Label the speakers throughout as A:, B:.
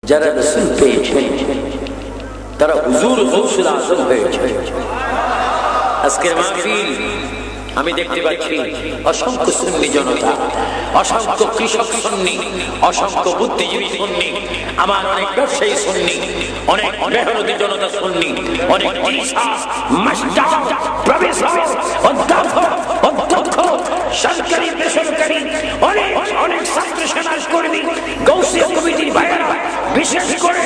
A: যারা রাসূল পেয়েছেন তারা হুজুর গৌসুল আজম হয়েছে। আজকের মাহফিল আমি দেখতে পাচ্ছি অসংখ্য সুন্নি জনতা, অসংখ্য কৃষক সুন্নি, অসংখ্য বুদ্ধিজীবী সুন্নি, আমার অনেক ব্যবসায়ী সুন্নি, অনেক মেহনতি জনতা সুন্নি, অনেক মাস্টার, প্রফেসর, অধ্যক্ষ, সরকারি বেসরকারি, অনেক অনেক ছাত্র সমাজ কর্মী, গৌসিয়া কমিটির ভাইয়েরা, বিশেষ করে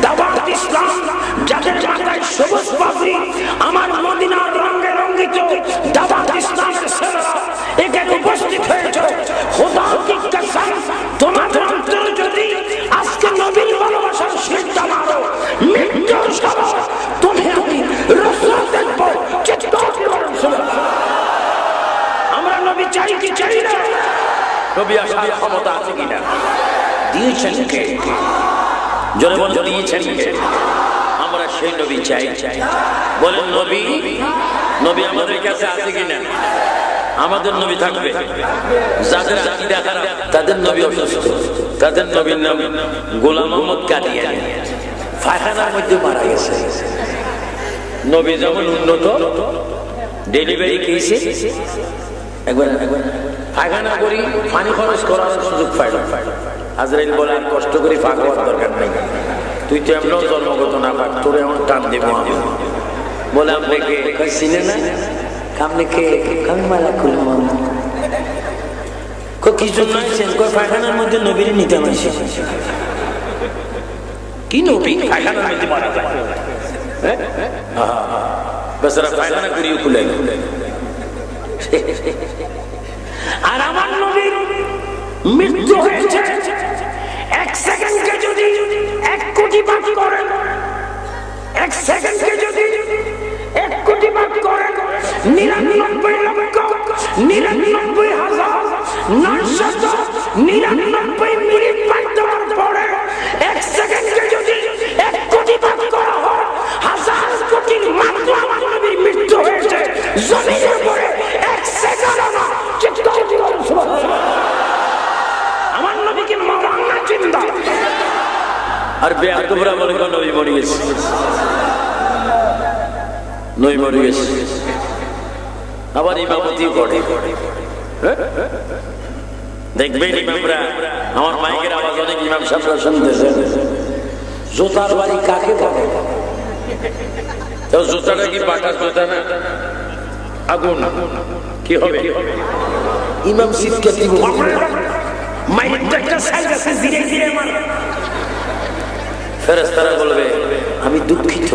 A: দাওয়াত ইসলাম যাদের মাথায় সবুজ পাগড়ি, আমার মদিনার রঙে রঙিত দাওয়াত ইসলামের ছেলেরা এখানে উপস্থিত হয়েছে। খোদা কি কসম, তোমাদের অন্তরে যদি আজকে নবীর ভালোবাসার সিদ্ধা মারো, মৃত্যুর সময় তুমি আমি রাসূল দেখব, চিৎকার করে বলুন সুবহানাল্লাহ। আমরা নবী চাই কি চাই না? নবী আসার ক্ষমতা আছে কিনা? দিয়েছেন কে? জোরে বলুন দিয়েছেন কে? আমরা সেই নবী চাই। বলেন নবী, নবী আমাদের কাছে আছে কিনা? আমাদের নবী থাকবে। যাদের আকীদা খারাপ তাদের নবী অসুস্থ, তাদের নবীর নাম গোলাম মোহাম্মদ কাদিয়ানী, পায়খানার মধ্যে মারা গেছে। নবী যেমন উন্নত, ডেলিভারি কেসে একবার পায়খানা করি, পানি খরচ করার সুযোগ পাইল। আজরাইল বলে আর কষ্ট করি পাক হওয়ার দরকার নেই, তুই তো এমনও জন্মগত না পাক, তোরে এমন টান দেবো আমি। বলে আপনাকে চিনে না কামনে কে কামি মালা খুললাম কি জন্য আছেন? পায়খানার মধ্যে নবীর নিতে মাসে কি নবী পায়খানার মধ্যে মারা যায়, বেচারা পায়খানা করিও খুলে। আর আমার নবীর মৃত্যু হয়েছে, এক সেকেন্ডকে যদি 1 কোটি ভাগ করেন, 1 সেকেন্ডকে যদি 1 কোটি ভাগ করেন, 99,999,999 মিনিট পার দেওয়ার পরে 1 সেকেন্ডকে যদি 1 কোটি ভাগ করা হয়, 1000 কোটির মাত্র আমার নবীর মৃত্যু হয়েছে। জমিনের পরে 1 সেকেন্ড না, চিৎকার করে সুবহানাল্লাহ। আমার নবীকে মারান না জিন্দা। আর বেয়াদবরা বলে নবী মরে গেছে, নবী মরে গেছে, আবার ইমামতি করে। দেখবেন ইমামরা, আমার মাইকের আওয়াজ অনেক ইমাম সাহেবরা শুনতেছে, জুতার বাড়ি কাকে বলে? জুতাটা কি পাটার জুতা না? আগুন কি হবে? ইমাম সিটকে দিব মাইকের একটা সাইজ আছে, ধীরে ধীরে মার। ফেরেশতারা বলবে আমি দুঃখিত,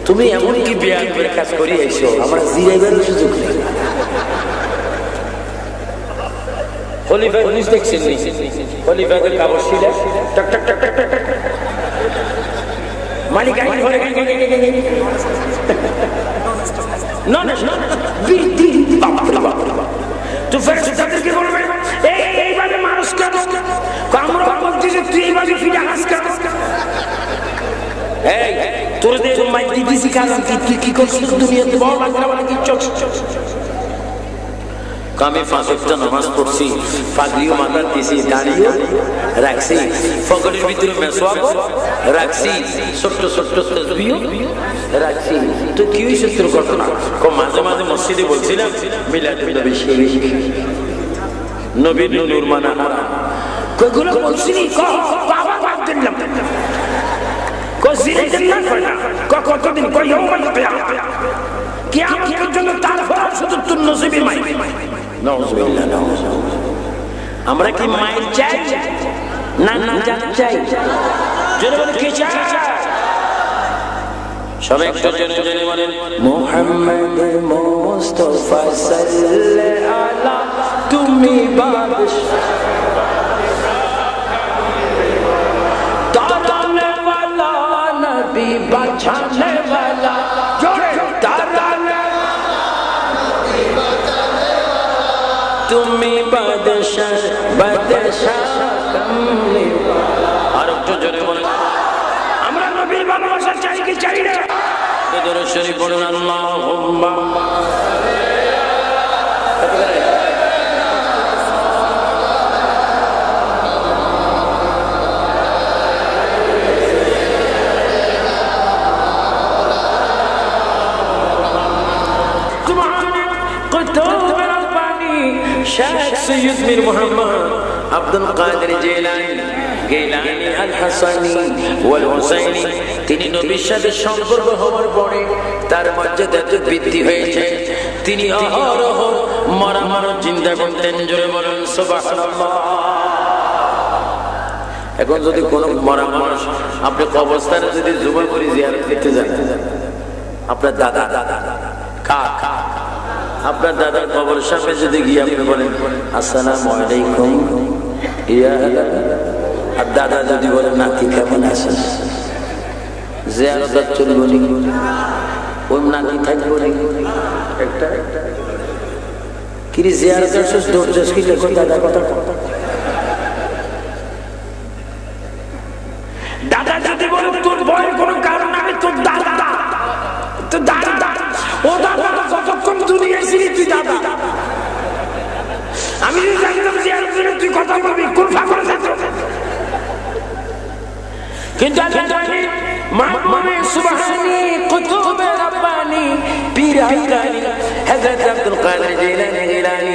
A: তুমি এমন কি বেয়াদবের কাজ করি আইছো, আমরা জিরাইবার সুযোগ নেই। খলিফা পুলিশ দেখছেন নি? খলিফাকে কাগজ ছিলা টক টক টক টক টক, মালিক আইন করে না না না বিদি বাপ বাপ। তো ফেরেশতাদেরকে বলবে এইভাবে মানুষ কেন? আমরা বলছি যে তুই এইভাবে ফিরে হাস কেন? এই তোর দিয়ে মাইক দিয়েছি কারণ তুই কি করছিস দুনিয়াতে? বল বাংলা মানে কি চোখ? আমি 5 ওয়াক্ত নামাজ পড়ছি, পাগড়িও মাথায় দিয়েছি, দাঁড়িয়ে রাখছি, ফকরের ভিতরে মেসওয়াকও রাখছি, ছোট্ট ছোট্ট তাসবিহও রাখছি। তো কি হয়েছে তোর ঘটনা? মাঝে মাঝে মসজিদে বলছিলাম মিলাদুন নবী শরীফ, নবীর নূর মানা হারাম, কইগুলো বলছিনি বাবা বাদ দিলাম, কইছিলেন না কইনা কতদিন কই ইয়াউমাল কিয়ামত, কিয়ামতের জন্য তার ফরজ শুধু তুন নসিবি মাই। নাউযুবিল্লাহ, নাউযুবিল্লাহ। আমরা কি মাইল চাই না না জাত চাই? জোরে বলে কি চাই? সবাই একটু জোরে জোরে বলেন মুহাম্মদ মুস্তাফা সাল্লাল্লাহু আলা, তুমি বাদশা তারানে वाला नबी बचाने वाला, जोरे ताराने তুমি বাদশা বাদশা কমলি। আর একটু জোরে বলেন আমরা নবীর ভালোবাসা চাই কি চাই না? দরুদ শরীফ পড়ুন আল্লাহুম্মা। সৈয়দ মীর মুহাম্মদ আব্দুল কাদের জিলানী গিলানী আল হাসানী ওয়াল হুসাইনী, তিনি নবীর সাথে সম্পর্ক হওয়ার পরে তার মর্যাদা এত বৃদ্ধি হয়েছে, তিনি অহরহ মরা চিন্তা করতেন। জোরে বলেন সুবহানাল্লাহ। এখন যদি কোনো মরা মানুষ আপনি কবরস্থানে যদি জুমা করে জিয়ারত করতে যান, আপনার দাদা আপনার দাদার কবরের সামনে যদি গিয়ে আপনি বলেন আসসালামু আলাইকুম ইয়া, আর দাদা যদি বলেন নাতি কেমন আছেন, জিয়ারত চলবো নি? ওই নাতি থাকবো নি? একটা কি জিয়ারত শেষ দরজাস কি লেখো দাদা কথা দাদা যদি বলে তোর ভয়ের কোনো কারণ আমি তোর দাদা তো দাদা ও দাদা কতক্ষণ দুনিয়ায় ছিলি তুই দাদা, আমি যদি জানতাম জিয়ারত করে তুই কথা বলবি কোন ফাঁকা যেত। কিন্তু মাহমুদে সুবহানী কুতুবে রব্বানী পীর হাক্কানী হযরত আব্দুল কাদের জিলানী গিলানী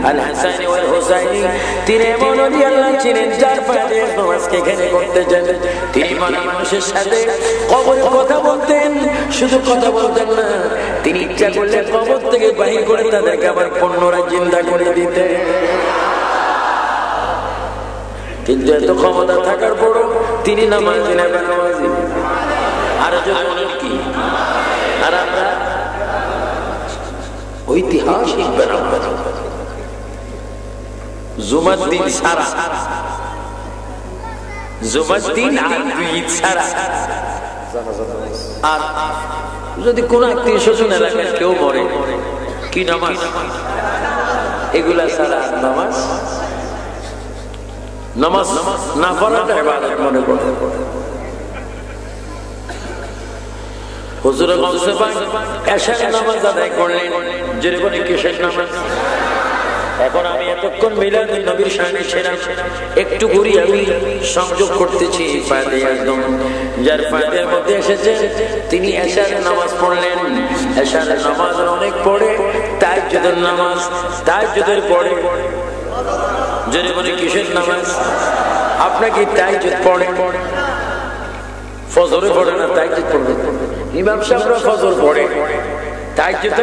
A: আল হাসানী ওয়াল হুসাইনী, তিনি এমন ওলি আল্লাহ ছিলেন যার পায়ে নামাজকে এখানে করতে যান। তিনি মানুষের সাথে কবরের কথা বলতেন, শুধু কথা বলতেন না, তিনি ইচ্ছা করলে কবর থেকে বাহির করে তাদেরকে আবার পুনরায় জিন্দা করে দিতেন। কিন্তু এত ক্ষমতা থাকার পরও তিনি নামাজি না বেনামাজি? আর কি আর আমরা ঐতিহাসিক বেনামাজি। জুমার দিন সারা, জুমার দিন আর ঈদ সারা, আর যদি কোন আত্মীয় স্বজন এলাকায় কেউ মরে কি নামাজ, এগুলা সারা নামাজ নামাজ না পড়াটা ইবাদত মনে করে। হুজুর গৌসে পাক এশার নামাজ আদায় করলেন, জোরে বলে কিসের নামাজ? এখন আমি এতক্ষণ মিলাদুন নবীর শানে ছিলাম, একটু ঘুরি আমি সংযোগ করতেছি ফায়দে আজম, যার ফায়দের মধ্যে এসেছে তিনি এশার নামাজ পড়লেন। এশার নামাজ অনেক পড়ে, তাহাজ্জুদের নামাজ, তাহাজ্জুদের পড়ে, জোরে বলে কিসের নামাজ? আপনাকে তাহাজ্জুদ পড়ে, ফজরে পড়ে না তাহাজ্জুদ পড়ে? ইমাম সাহেবরা ফজর পড়ে, তাহাজ্জুদ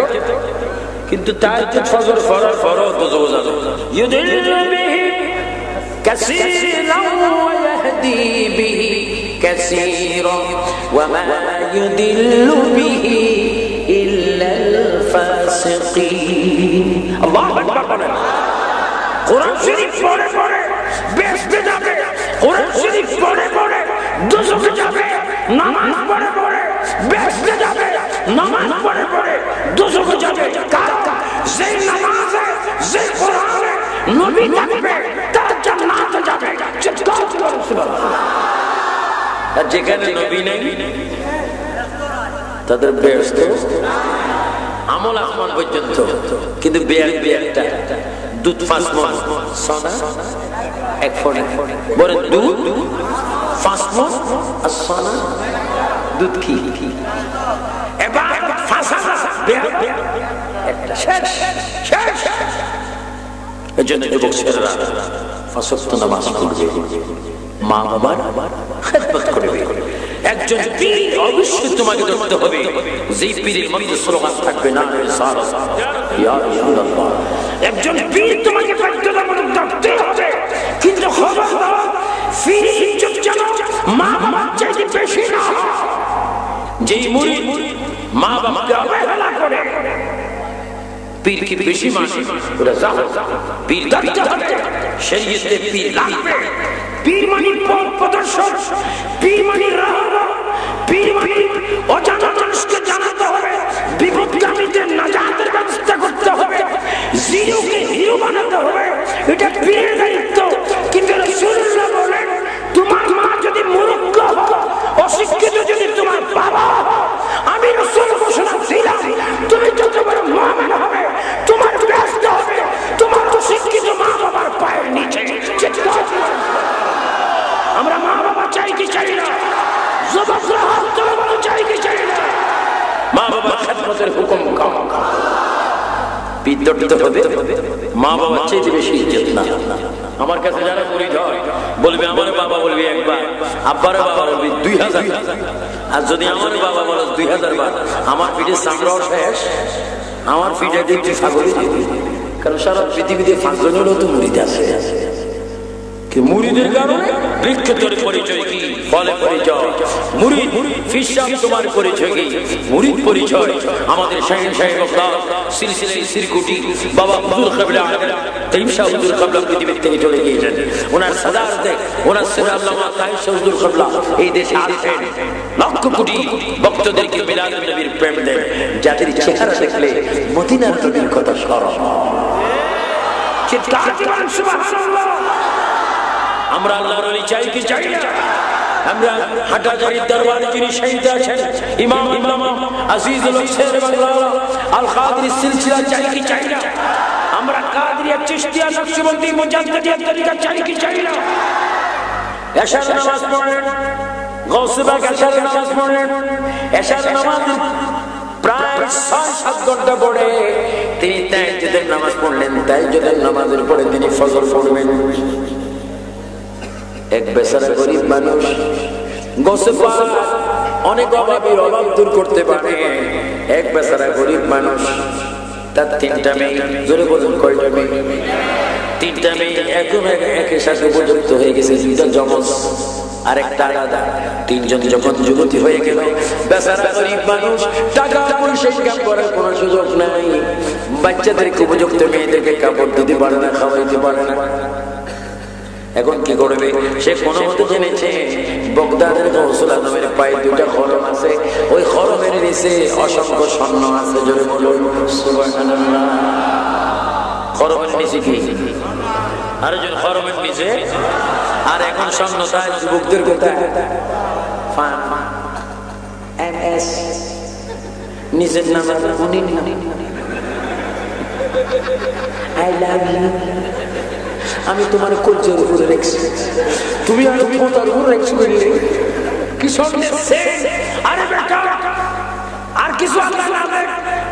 A: কিন্তু তাহাজ্জুদ ফজর পড়ার পরও তো বোঝানো ইউদিল্লু বিহি কাসীরান ওয়া ইয়াহদি বিহি কাসীরান ওয়া মা ইউদিল্লু বিহি ইল্লাল ফাসিকিন। আল্লাহু আকবার বলেন। কোরআন শরীফ পড়ে পড়ে বেহেশতে যাবে, কোরআন শরীফ পড়ে পড়ে দোজখে যাবে, নামাজ পড়ে পড়ে বেহেশতে যাবে, নামাজ পড়ে পড়ে দোজখে যাবে। কারণ যেই নামাজে যেই কোরআনে নবী থাকবে তার জান্নাতে যাবে। চিৎকার করে সুবহানাল্লাহ। আর যেখানে নবী নেই তাদের বেহেশতে আমল আসমান পর্যন্ত, কিন্তু বেয়াটা দুধ 5 মণ, সোনা 1 ফোঁটা, বলে দুধ 5 মণ আর সোনা দুধ কি এবার ফাঁসা একটা শেষ শেষ। এই জন্য যুবক ছেলেরা 5 ওয়াক্ত নামাজ পড়বে, মা বাবার খেদমত করবে। একজন পীর অবশ্যই তোমাকে ধরতে হবে, যেই পীরের মধ্যে স্লোগান থাকবে না ইয়া রাসূলুল্লাহ। একজন পীর তোমাকে বাধ্যতামূলক ধরতে হবে, কিন্তু খবরদার পীরের ইজ্জত যেন মা বাবার চাইতে বেশি না হয়। যেই মুরিদ মা বাবাকে অবহেলা করে পীর কি বেশি মানে ওরা জাহেল। পীর ধরতে হবে, শরীয়তে পীর লাগবে। পীর মানে পথ প্রদর্শক, পীর মানে রাহবা, পীর মানে অজানা মানুষকে জানাতে হবে, বিপদগামীদের নাজাতের ব্যবস্থা করতে হবে, জিরোকে হিরো বানাতে হবে। এটা পীরের দায়িত্ব। কিন্তু রাসূলুল্লাহ বলেন তোমার মা যদি মূর্খ হয়, অশিক্ষিত যদি তোমার বাবা হয়, আমি রাসূল ঘোষণা দিলাম তুমি যত বড় মুমিন হবে তোমার ব্যস্ত হবে তোমার অশিক্ষিত মা বাবার পায়ের নিচে। আমরা মা বাবা চাই কি চাই না? যুবকরা হাত তুলে বলো চাই কি চাই না? মা বাবার খেদমতের হুকুম কাম। বিদ্যুৎ হবে, মা বাবার চেয়ে বেশি ইজ্জত না। আমার কাছে যারা মুরিদ হয় বলবে আমার বাবা বলবি একবার, আব্বার বাবা বলবি 2000, আর যদি আমার বাবা বলো 2000 বার, আমার পিঠে চামড়াও শেষ, আমার পিঠে দেখছি ছাগলই দিবি। কারণ সারা পৃথিবীতে 5 জনেরও তো মুরিদ আছে। মুরিদের কারণে বৃক্ষের পরিচয় কি, ফলে পরিচয় মুরিদ, ফিসাব তোমার পরিচয় কি, মুরিদ পরিচয়। আমাদের শাহিন সাহেব সিলসিলায় সিরকুটি বাবা হুজুর কিবলা তাইশা হুজুর কিবলা পৃথিবীর থেকে চলে গিয়েছেন। ওনার সাদাতে ওনার সাথে আল্লামা তাইশা হুজুর কিবলা এই দেশে আসেন, লক্ষ কোটি ভক্তদেরকে মিলাদ নবীর প্রেম দেন, যাদের চেহারা দেখলে মদিনার নবীর কথা স্মরণ হয়। চিৎকার করেন সুবহানাল্লাহ। আমরা আল্লাহর ওলি চাই কি চাই না? আমরা হাটাজারির দরবারে যিনি শহীদ আছেন ইমাম আজিজুল শের বাংলা আল কাদরি সিলসিলা চাই কি চাই না? আমরা কাদরিয়া চিশতিয়া নকশবন্দি মুজাদ্দিদিয়া তরিকা চাই কি চাই না? এশার নামাজ পড়েন, গৌসে পাক এশার নামাজ পড়েন, এশার নামাজ প্রায় 6-7 ঘন্টা পড়ে তিনি তাহাজ্জুদের নামাজ পড়লেন। তাহাজ্জুদের নামাজের পরে তিনি ফজর পড়বেন। এক বেচারা গরিব মানুষ গোসে পাক অনেক অভাবীর অভাব দূর করতে পারে। এক বেচারা গরিব মানুষ, তার 3টা মেয়ে, জোরে বলুন কয়টা মেয়ে? 3টা মেয়ে একদম একের সাথে উপযুক্ত হয়ে গেছে, 2টা যমজ আর একটা আলাদা। 3 জন যখন যুবতী হয়ে গেল, বেচারা গরিব মানুষ টাকা পয়সা ইনকাম করার কোনো সুযোগ নাই, বাচ্চাদেরকে উপযুক্ত মেয়েদেরকে কাপড় দিতে পারে না, খাওয়াইতে পারে না। এখন কি করবে? সে কোনো মতো জেনেছে বগদাদের গৌসুল আজমের পায়ে 2টা খরম আছে, ওই খরমের নিচে অসংখ্য স্বর্ণ আছে। জোরে বলুন সুবহানাল্লাহ। খরমের নিচে কি? আরেকজন খরমের নিচে। আর এখন স্বর্ণ তাই যুবকদের কোথায়? MS নিজের নাম আই লাভ ইউ, আমি তোমার কলচের উপরে রেখেছি, তুমি আর তোমার উপরে রেখেছি বললে কি স্বর্ণের সেট? আরে বেটা, আর কিছু আল্লাহ নামে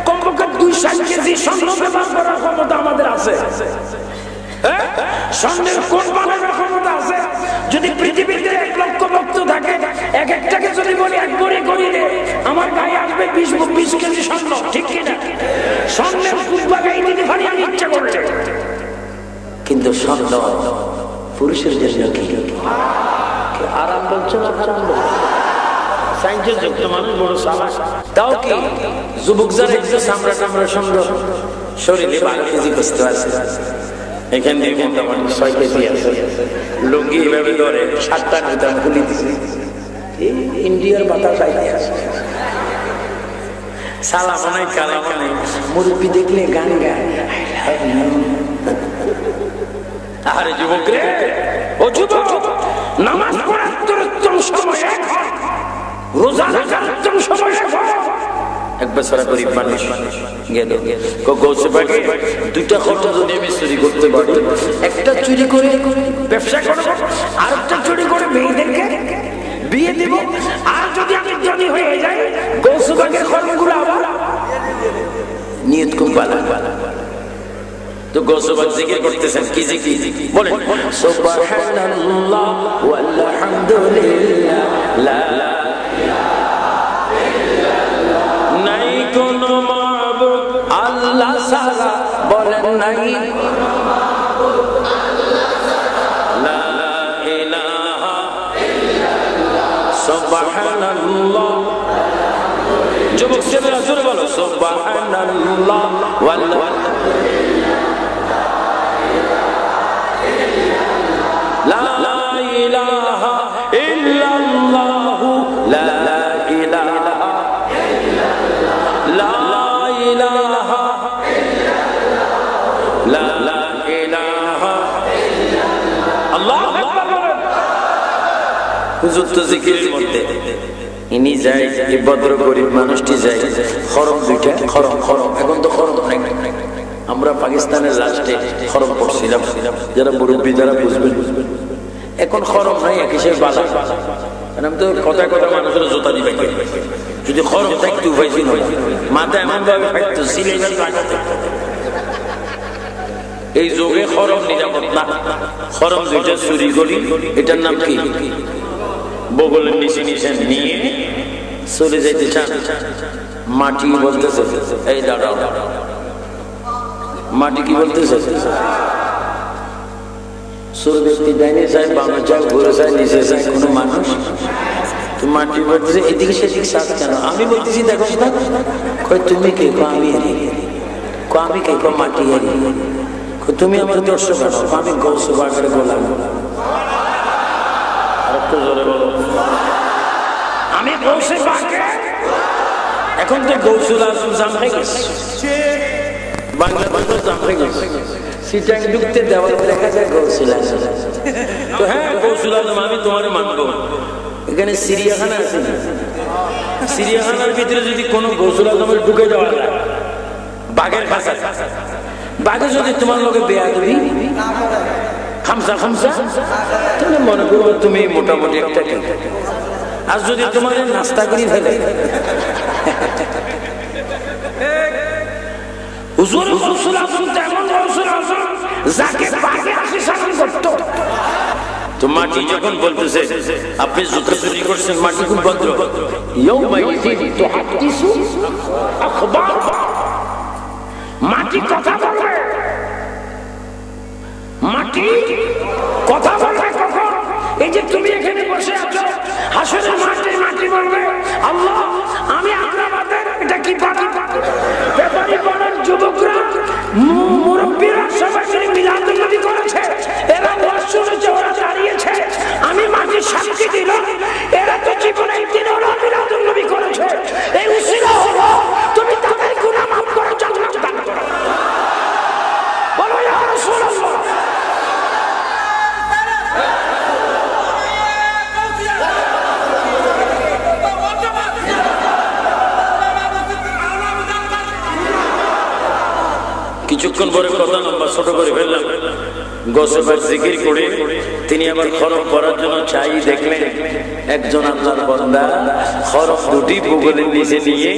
A: কমপক্ষে 200 কেজি স্বর্ণ ব্যবহার করার ক্ষমতা আমাদের আছে। স্বর্ণের কোট বানানোর ক্ষমতা আছে। যদি পৃথিবীতে 1 লক্ষ ভক্ত থাকে, এক একটাকে যদি বলি 1 ভরি করে দে, আমার গায়ে আসবে 20 কেজি স্বর্ণ, ঠিক কিনা? স্বর্ণের কুট বাগাই দিতে পারি আমি ইচ্ছা করলে। কিন্তু স্বর্ণ পুরুষের জন্য কি আরাম বলছো না? আরাম বলছো সাইন্সের যুক্ত মানুষ বড় সাবাস। তাও কি যুবক যারা একটু সামরা টামরা সুন্দর, শরীরে 12 কেজি কষ্ট আছে, এখান থেকে মোটামুটি 6 কেজি আছে, লুঙ্গি এভাবে ধরে 7টা নেতা খুলি দিচ্ছে, ইন্ডিয়ার বাতাস আইতে আছে, সালাম নাই কালাম নাই, মুরব্বী দেখলে গান গায়। আরে যুবক রে, ও যুবক, নামাজ পড়ার তোর উত্তম সময় এখন, রোজা রাখার উত্তম সময় এখন। এক বেচারা গরিব মানুষ গেল গৌসে পাকে 2টা খরচ যদি আমি চুরি করতে পারি, একটা চুরি করে ব্যবসা করবো, আরেকটা চুরি করে মেয়েদেরকে বিয়ে দিব, আর যদি আমি ধনী হয়ে যাই গৌসে পাকের খরচগুলো আবার নিয়ত খুব ভালো। তো গৌসে পাক জিকির করতেছেন, কি জিকির বলেন? সুবহানাল্লাহ ওয়ালহামদুলিল্লাহ লা নাই কোন মাবুদ আল্লাহ ছাড়া, বলেন নাই লা ইলাহা ইল্লাল্লাহ সুবহানাল্লাহ। যুবক ছেলেরা জোরে বলো সুবহানাল্লাহ ওয়াল্লাহ লা ইলাহা ইল্লাল্লাহ লা ইলাহা লা ইলাহা লা ইলাহা আল্লাহু আকবার। হুজুর তো জিকিরের মধ্যে ইনি যায়, এই ভদ্র গরিব মানুষটি যায়, খরম 2টা, খরম খরম। এখন তো খরম নাই, আমরা পাকিস্তানের লাস্টে খরম পড়ছিলাম, যারা মুরব্বী যারা বুঝবেন। এখন খরম নাই, এক হিসেবে বালা। আমি তো কথা কথা মানুষের জোতা দিবে, যদি খরম থাকতে উপায় ছিল মাথা এমন ভাবে ফাইতো সিলেবাস লাগাতে এই যোগে খরম নিরাপদ না। খরম দুইটা চুরি করি, এটার নাম কি? বগলের নিচে নিচে নিয়ে চলে যাইতে চান। মাটি বলতেছে এই দাঁড়াও, মাটি কি বলতেছে? চোর ব্যক্তি ডাইনে চায়, বামে চায়, ঘুরে চায়, নিচে চায়, কোনো মানুষ। তো মাটি বলতেছে এদিকে সেদিকে সাথ কেন? আমি বলতেছি দেখো না, কই তুমি কে? আমি আমি কে? মাটি হারি। তুমি আমার দর্শক আছো, আমি গৌস বাগের গোলাম। আরেকটু জোরে বলো, আমি গৌসে বাগে। এখন তো গৌসুল আজম জাম হয়ে গেছে, বাংলা ভাষা জাম হয়ে গেছে। সিটাং ঢুকতে দেওয়াল দেখা যায় গৌসুল আজম। তো হ্যাঁ গৌসুল আজম, আমি তোমার মানবো। এখানে চিড়িয়াখানা আছে না? চিড়িয়াখানার ভিতরে যদি কোনো গৌসুল আজমের ঢুকে দেওয়া যায়, বাঘের কাছে, বাঘে যদি তোমার লোকে বেয়াদবি খামসা খামসা, তাহলে মনে করবো তুমি মোটামুটি একটা ঠিক। আর যদি তোমার নাস্তা করি ফেলে, হুজুর গৌসুল আজম তেমন গৌসুল আজম যাকে বাঘে আসি শাসন করতো। তো মাটি যখন বলতেছে আপনি জুতো চুরি করছেন, মাটি খুব ভদ্র। মাটি কথা বলবে, মাটি কথা বলবে কখন? এই যে তুমি এখানে বসে আছো হাসরের মাঠে, মাটি বলবে আল্লাহ আমি আগ্রাবাদের এটা কি পাটি ব্যাপারী বলার যুবকরা মুরব্বীরা সবাই মিলে মিলাদুল নবী করেছে, এরা ওয়াজ শুনেছে, ওরা দাঁড়িয়েছে, আমি মাটি সাক্ষী দিলাম এরা তো জীবনে একদিন ওরা মিলাদুল নবী করেছে। এই উসিলা হলো তুমি তাদের গুনাহ মাফ করে জান্নাত দান করো। বলো ইয়া রাসূলুল্লাহ। কিছুক্ষণ পরে কথা লম্বা ছোট করে ফেললাম। গোসবার জিকির করে তিনি আবার খরম পড়ার জন্য চাই দেখলেন একজন আল্লাহর বান্দা খরম দুটি বগলের নিচে নিয়ে।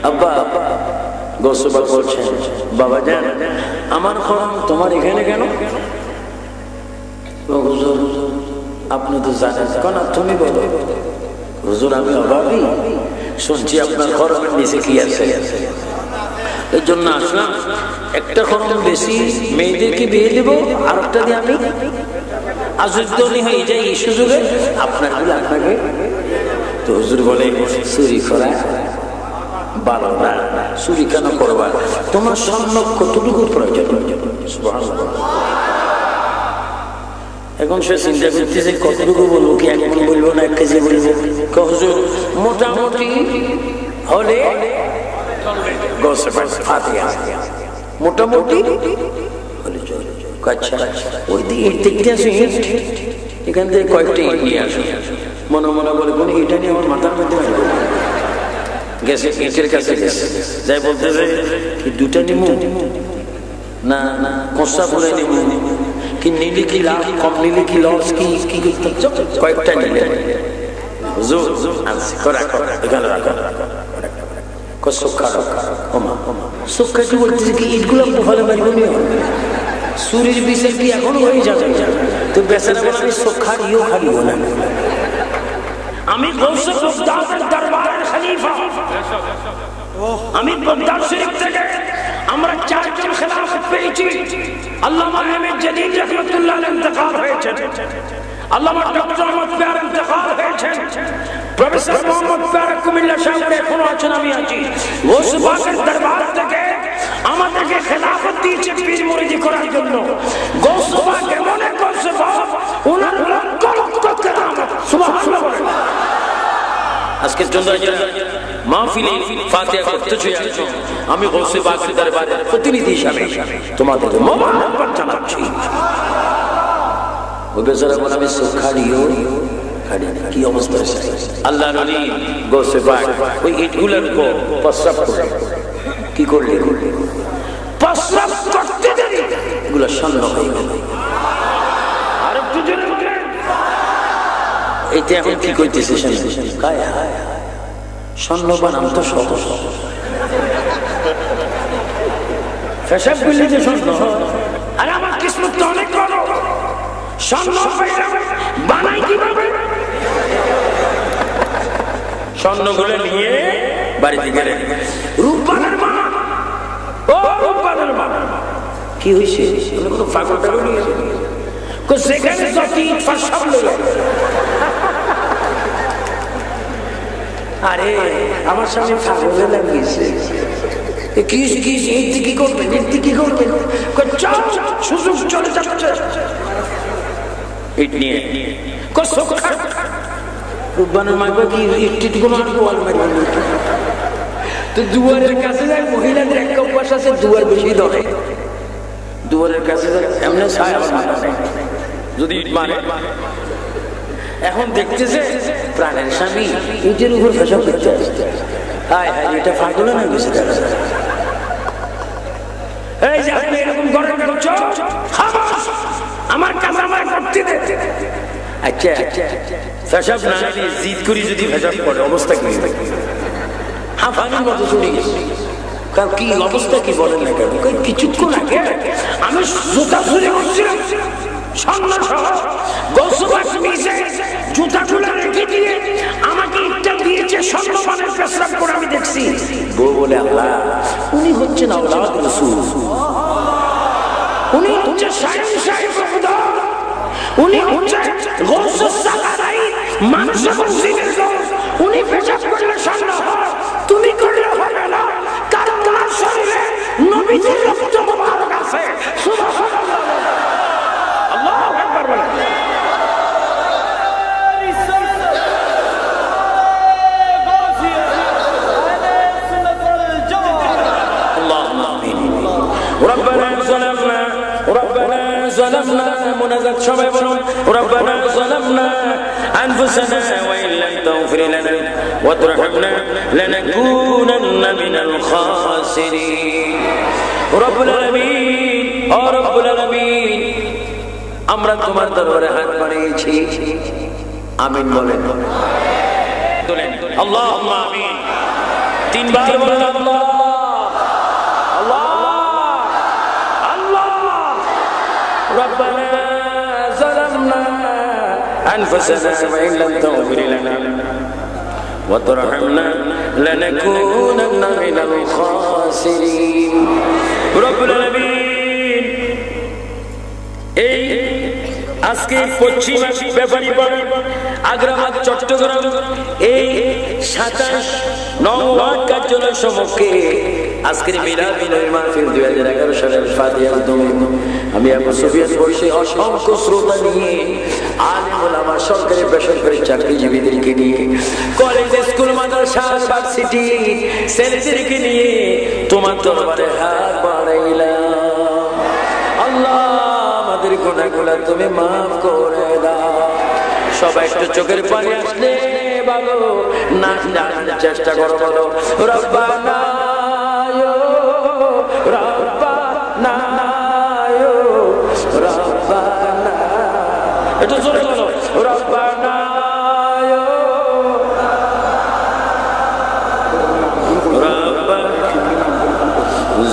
A: আব্বা গোসবা বলছেন বাবা জান আমার খরম তোমার এখানে কেন? হুজুর আপনি তো জানেন, কেন তুমি বলো। হুজুর আমি অভাবী, শুনছি আপনার খরমের নিচে কি আছে, এই জন্য আসলাম। একটা খরম বেশি মেয়েদেরকে বিয়ে দেবো, আর একটা দিয়ে আমি আজুদ্দনি হয়ে যাই এই সুযোগে আপনার গুলো আপনাকে। তো হুজুর বলে চুরি করা ভালো না, চুরি কেন করবা? তোমার স্বর্ণ কতটুকু প্রয়োজন? এখন সে চিন্তা করতেছে কতটুকু বলবো, কি একদিন বলবো না 1 কেজি বলবো? হুজুর মোটামুটি হলে মোটামুটি ওই দিকে এখান থেকে কয়েকটা ইট নিয়ে আসো। মনে মনে বলে কোন এটা নিয়ে আমার মাথার মধ্যে গেছে, ইটের কাছে গেছে, যাই বলতেছে কি 2টা নিমু না কষা বলে নিমু, কি নিলে কি লাভ, কম নিলে কি লস, কি কয়েকটা নিলে এখানে রাখা। চুরির বিচার কি এখন হয়ে যাবে? তো বেচারা বলে আমি সোখার ইও খারিও না, আমি গৌসে বাগদাদের দরবারের খলিফা। আমি বাগদাদ শরীফ থেকে আমরা 4 জন খেলাফত পেয়েছি। আল্লামা আহমেদ জাদিদ রাহমাতুল্লাহ আলাইহি ইন্তেকাল হয়েছেন, আল্লামা ডক্টর আহমদ পেয়ার ইন্তেকাল হয়েছেন, প্রফেসর মোহাম্মদ পেয়ার কুমিল্লা সাহেব এখনো আছেন, আমি আছি। গৌসে বাগের দরবার থেকে আমাদেরকে খেলাফত দিয়েছে পীর মুরিদি করার জন্য। গৌসে বাগ এমন এক গৌসে বাগ, ওনার লক্ষ লক্ষ কেরামত। সুবহানাল্লাহ। আজকের জন্য মাহফিলে ফাতিহা করতেছি, আমি গৌসে বাগের দরবারের প্রতিনিধি হিসাবে তোমাদের মোবারকবাদ জানাচ্ছি। ওই বেচারা বলে আমি সুখারিও খাড়ি, কি অবস্থা? আল্লাহর ওলি গৌসে বাগ ওই ইটগুলোর উপর প্রস্রাব করে, কি করলে প্রস্রাব করতে দেরি এগুলো স্বর্ণ হয়ে গেল। আর একটু জোরে বলেন। এইটা এখন কি করতেছে? স্বর্ণ বানাম তো সহজ, পেশাব করলে যে স্বর্ণ হয়। আর আমার কিসমত তো অনেক বড়, স্বর্ণ পাইলাম, বানাই কিভাবে? স্বর্ণগুলো নিয়ে বাড়িতে গেলেন। রূপবানের মা, ও রূপবানের মা, কি হয়েছে? কোনো পাগল টাগল নিয়ে সেখানে যত ইট ফাঁস সব লইল। আরে আমার সামনে পাগলে লাগিয়েছে, কি করবেন, কি করবেন? সুযোগ চলে যাচ্ছে ইট নিয়ে। রূপবানের মা কি ইট কোনো আর গোয়াল মারবেন? তো দুয়ারের কাছে যায়, মহিলাদের একটা অভ্যাস আছে, দুয়ার বেশি ধরে। দুয়ারের কাছে যায় এমনি যদি ইট মারে। এখন দেখতেছে প্রাণের স্বামী ইটের উপর পেশাব করতে আসছে। হায় হায়, এটা পাগল না গেছে। এই যে আপনি এরকম গরম করছো, আমার কাজ আমার করতে দে। আচ্ছা পেশাব না জিদ করি যদি পেশাব করে অবস্থা কি? হাফানির মতো চলে গেছে। কি অবস্থা কি বলেন না কেন? কিছুক্ষণ আগে আমি জুতা চুরি করছিলাম, স্বর্ণ সহ গোসবাস মিশে জুতাগুলো রেখে দিয়ে আমাকে ইটটা দিয়েছে, স্বর্ণমানের পেশাব করে আমি দেখছি। বউ বলে আল্লাহ, উনি হচ্ছেন আওলাদ রাসূল, উনি হচ্ছে সাহেব সাহেব খোদা, উনি হচ্ছে গৌসুস সালারাই মানুষ এবং জিনের গৌস। উনি পেশাব করলে স্বর্ণ হয়, তুমি করলে হবে না, কারণ তোমার শরীরে নবীজির রক্ত মুবারক আছে। সুবহানাল্লাহ, আল্লাহু আকবার বলেন। আল্লাহুম্মা আমিন। রব্বানা যালামনা, রব্বানা যালামনা, মুনাজাত সবাই বলুন, রব্বানা যালামনা আনফুসানা ওয়া ইল্লাম তাগফির লানা ওয়া তারহামনা লানাকুনান্না মিনাল খাসিরিন। রব্বুল আলামিন, ও রব্বুল আলামিন, আমরা তোমার দরবারে হাত বাড়িয়েছি, আমিন বলেন। আল্লাহুম্মা আমিন। তিনবার বলেন আল্লাহ আল্লাহ আল্লাহ। রব্বানা যালামনা আনফুসানা ওয়া ইল্লাম তাগফির লানা ওয়া তারহামনা লানাকুনান্না মিনাল খাসিরিন। রব্বুল আলামিন, এই আজকে পশ্চিম ব্যাপারীপাড়া, আগ্রাবাদ, চট্টগ্রাম, এই 27 নওয়াজ কার্যালয় সম্মুখে আজকের মিলাদ নবী মাহফিল 2011 সালের ফাতিহার দম আমি আবু সুফিয়ান বসে অসংখ্য শ্রোতা নিয়ে, আলেম ওলামা, সরকারি বেসরকারি চাকরিজীবীদেরকে নিয়ে, কলেজ স্কুল মাদ্রাসা ইউনিভার্সিটি ছেলেদেরকে নিয়ে তোমার দরবারে হাত বাড়াইলাম। আল্লাহ, আমাদের গুনাহগুলো তুমি মাফ করে দাও। সবাই একটু চোখের পানি আসলে বলো, নাচ জানার চেষ্টা করো, বলো রব্বানা রব্বানা রব্বানা। একটু জোরে বলো, রব্বানা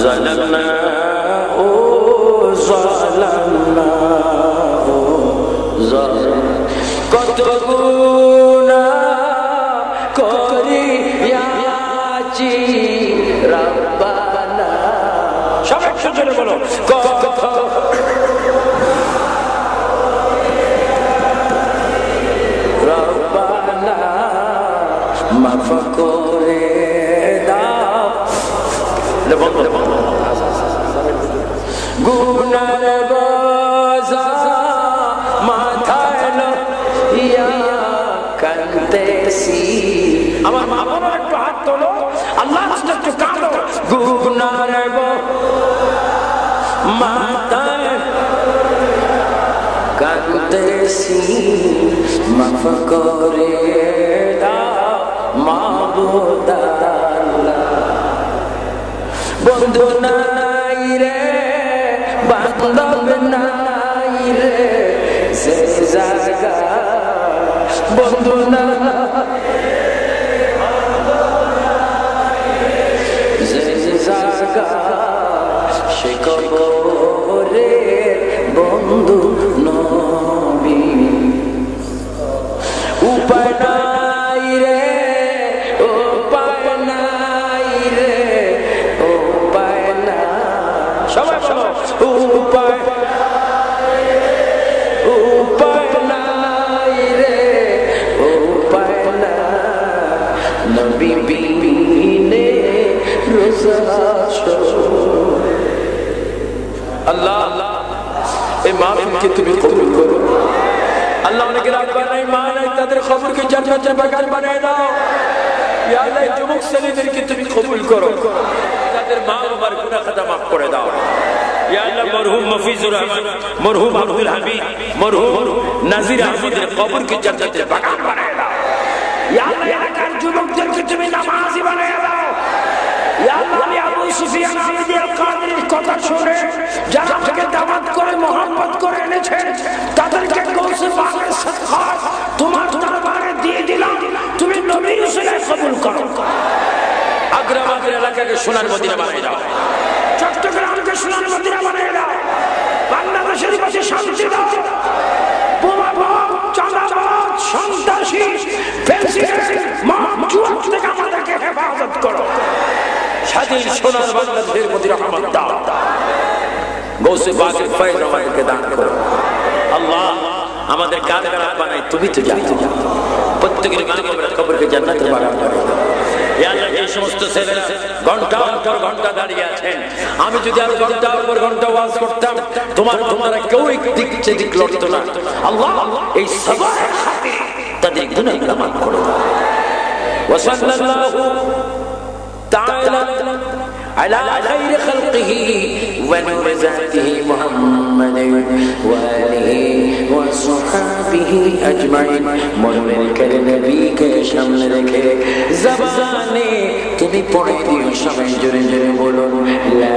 A: জালামনা ও জালামনা ও কত গুনাহ করিয়াছি রব্বানা। সবাই একসাথে বলো, কত রব্বানা মাফ করে দাও। গুনার বোঝা মাথায় লইয়া কাঁদতেছি। আমার মা বাবা একটু হাত তোলো, আল্লাহ একটু কাঁদো। গুনার মাথায় কাঁদতেছি, মাফ করে দাও মাবুদ আল্লাহ। বন্ধু নাই রে, বান্ধব নাই রে, সে জায়গা বন্ধু নাই, যে জায়গা সে উপায় নাই রে, উপায় নাই রে, উপায় নাই। সবাই বলো উপায়, উপায় নাই রে, উপায় নাই। নবী বিনে রোজা আল্লাহ এই মাহফিলকে তুমি কবুল করো আল্লাহ। অনেকের আব্বা নাই মা নাই, তাদের খবরকে জান্নাতের বাগান বানিয়ে দাও ইয়া আল্লাহ। যুবক ছেলেদেরকে তুমি কবুল করো, তাদের মা বাবার গুনাহ খাতা মাফ করে দাও ইয়া আল্লাহ। মরহুম মফিজুর রহমান, মরহুম আব্দুল হামিদ, মরহুম নাজির আহমদের কবরকে জান্নাতের বাগান বানিয়ে দাও ইয়া আল্লাহ। এলাকার যুবকদেরকে তুমি নামাজি বানিয়ে দাও ইয়া আল্লাহ। আমি আবু সুফিয়ান আমিদি আল কাদেরীর কথা শুনে যারা আমাকে দাওয়াত করে মোহাম্মত করে এনেছেন, তাদেরকে গৌসে পাকের সাদকাত তোমার দরবারে দিয়ে দিলাম, তুমি নবীর উসিলায় কবুল করো। আগ্রাবাদের এলাকাকে সোনার মদিনা বানিয়ে দাও, চট্টগ্রামকে সোনার মদিনা বানিয়ে দাও, বাংলাদেশের পাশে শান্তি দাও। বোমাবাদ, চাঁদাবাদ, সন্ত্রাসী, ফ্যাসিস্ট, জুয়া থেকে আমাদেরকে হেফাজত করো। স্বাধীন সোনার বাংলাদেশের প্রতি রহমত দাও। গৌসে পাকের ফয়েজ আমাদেরকে দান করো আল্লাহ। আমাদের কার কার আব্বা নাই তুমি তো জানো, প্রত্যেকের মা বাবার কবরকে জান্নাতের বাগান বানিয়ে দাও ইয়া আল্লাহ। এই সমস্ত ছেলেরা ঘন্টার পর ঘন্টা দাঁড়িয়ে আছেন, আমি যদি আরো ঘন্টার পর ঘন্টা ওয়াজ করতাম, তোমরা কেউ একদিক সেদিক লড়তো না আল্লাহ। এই সবরের খাতিরে তাদের গুনাহগুলো মাফ করে দাও। ওয়া সাল্লাল্লাহু তাআলা على خير خلقه ونور ذاته محمد وآله وصحابه أجمعين। منور कर नबी के सामने रखे ज़बाने तुम्हें पढ़े दियो, समय जोरे जोरे बोलो ला